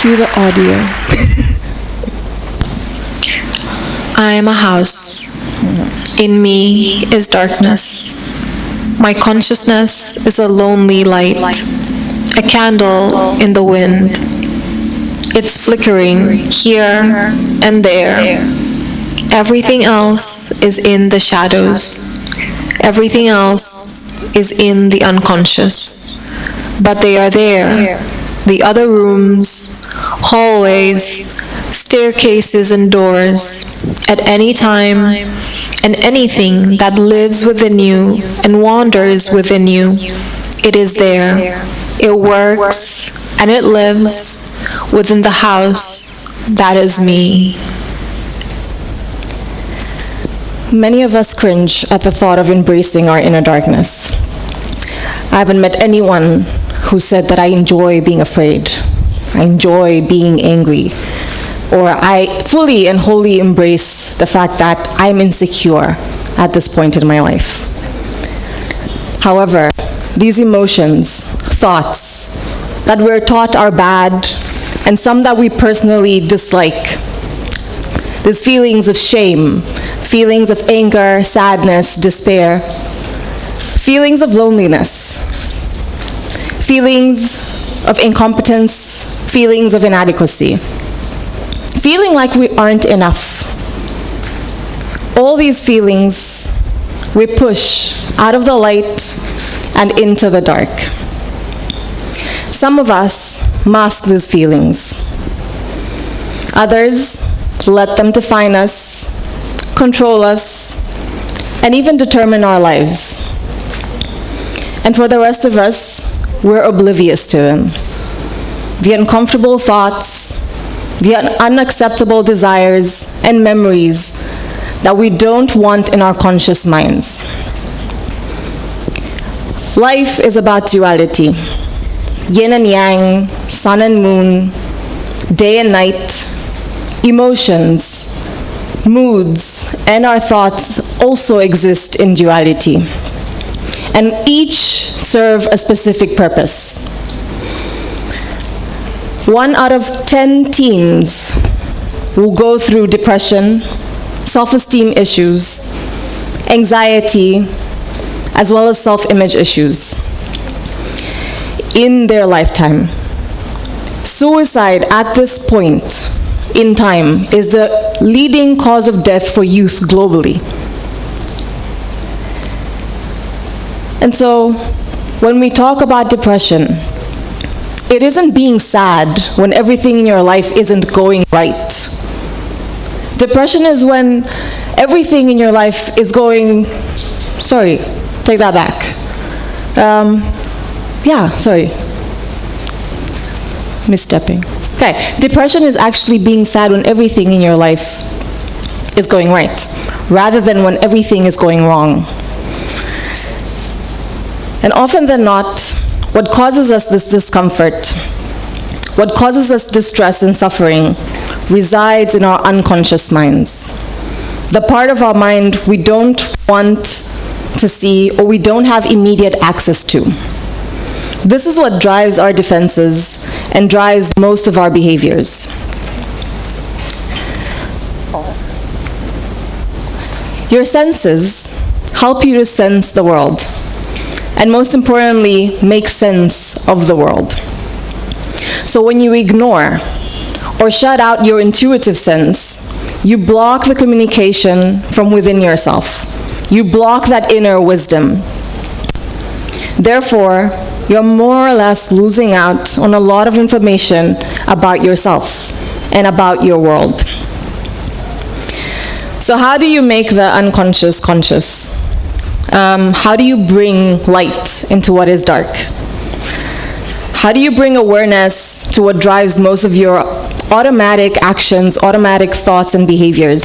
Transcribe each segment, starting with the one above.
cue the audio. I am a house. In me is darkness. My consciousness is a lonely light, a candle in the wind. It's flickering here and there. Everything else is in the shadows. Everything else is in the unconscious. But they are there. The other rooms, hallways, staircases and doors, at any time, and anything that lives within you and wanders within you, it is there. It works and it lives within the house that is me. Many of us cringe at the thought of embracing our inner darkness. I haven't met anyone who said that I enjoy being afraid, I enjoy being angry, or I fully and wholly embrace the fact that I'm insecure at this point in my life. However, these emotions, thoughts that we're taught are bad, and some that we personally dislike, these feelings of shame, feelings of anger, sadness, despair, feelings of loneliness, feelings of incompetence, feelings of inadequacy, feeling like we aren't enough. All these feelings we push out of the light and into the dark. Some of us mask these feelings. Others let them define us, control us, and even determine our lives. And for the rest of us, we're oblivious to them. The uncomfortable thoughts, the unacceptable desires and memories that we don't want in our conscious minds. Life is about duality. Yin and yang, sun and moon, day and night, emotions, moods, and our thoughts also exist in duality. And each serve a specific purpose. 1 out of 10 teens will go through depression, self-esteem issues, anxiety, as well as self-image issues in their lifetime. Suicide at this point in time is the leading cause of death for youth globally. And so, when we talk about depression, it isn't being sad when everything in your life isn't going right. Depression is when everything in your life is going, sorry, take that back. Misstepping. Okay, depression is actually being sad when everything in your life is going right, rather than when everything is going wrong. And often than not, what causes us this discomfort, what causes us distress and suffering, resides in our unconscious minds. The part of our mind we don't want to see or we don't have immediate access to. This is what drives our defenses and drives most of our behaviors. Your senses help you to sense the world, and most importantly, make sense of the world. So when you ignore or shut out your intuitive sense, you block the communication from within yourself. You block that inner wisdom. Therefore, you're more or less losing out on a lot of information about yourself and about your world. So how do you make the unconscious conscious? How do you bring light into what is dark? How do you bring awareness to what drives most of your automatic actions, automatic thoughts and behaviors?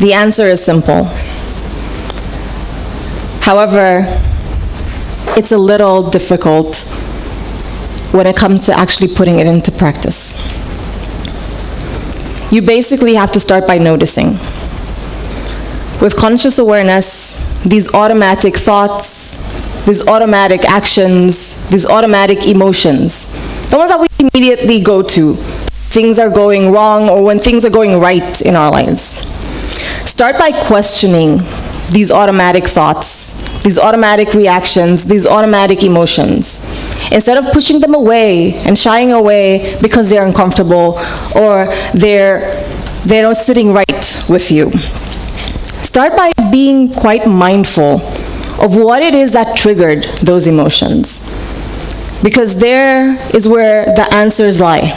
The answer is simple. However, it's a little difficult when it comes to actually putting it into practice. You basically have to start by noticing. With conscious awareness, these automatic thoughts, these automatic actions, these automatic emotions the ones that we immediately go to. Things are going wrong or when things are going right in our lives. Start by questioning these automatic thoughts, these automatic reactions, these automatic emotions. Instead of pushing them away and shying away because they're uncomfortable or they're not sitting right with you. Start by being quite mindful of what it is that triggered those emotions. Because there is where the answers lie.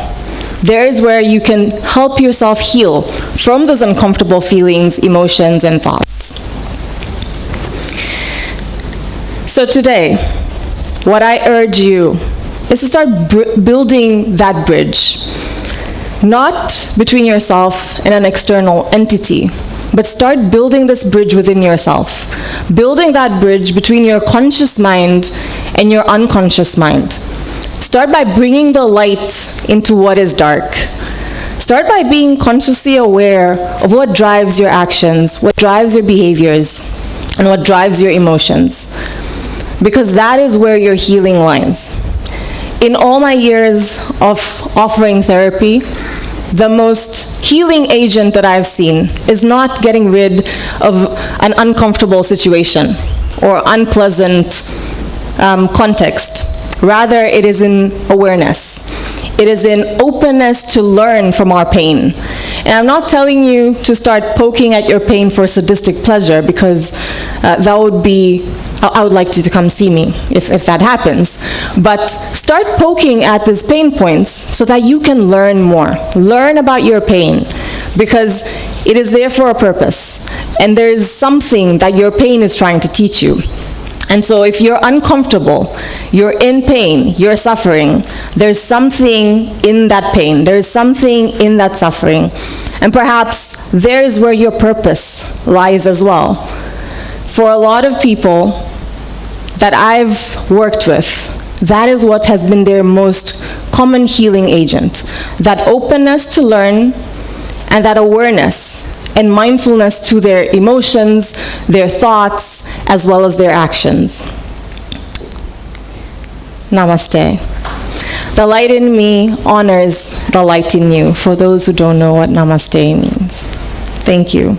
There is where you can help yourself heal from those uncomfortable feelings, emotions, and thoughts. So today, what I urge you is to start building that bridge. Not between yourself and an external entity, but start building this bridge within yourself. Building that bridge between your conscious mind and your unconscious mind. Start by bringing the light into what is dark. Start by being consciously aware of what drives your actions, what drives your behaviors, and what drives your emotions. Because that is where your healing lies. In all my years of offering therapy, the most healing agent that I've seen is not getting rid of an uncomfortable situation or unpleasant context. Rather, it is in awareness. It is in openness to learn from our pain. And I'm not telling you to start poking at your pain for sadistic pleasure, because that would be, I would like you to come see me if that happens. But start poking at these pain points so that you can learn more. Learn about your pain, because it is there for a purpose. And there is something that your pain is trying to teach you. And so if you're uncomfortable, you're in pain, you're suffering, there's something in that pain, there's something in that suffering. And perhaps there is where your purpose lies as well. For a lot of people that I've worked with, that is what has been their most common healing agent. That openness to learn and that awareness and mindfulness to their emotions, their thoughts, as well as their actions. Namaste. The light in me honors the light in you, for those who don't know what namaste means. Thank you.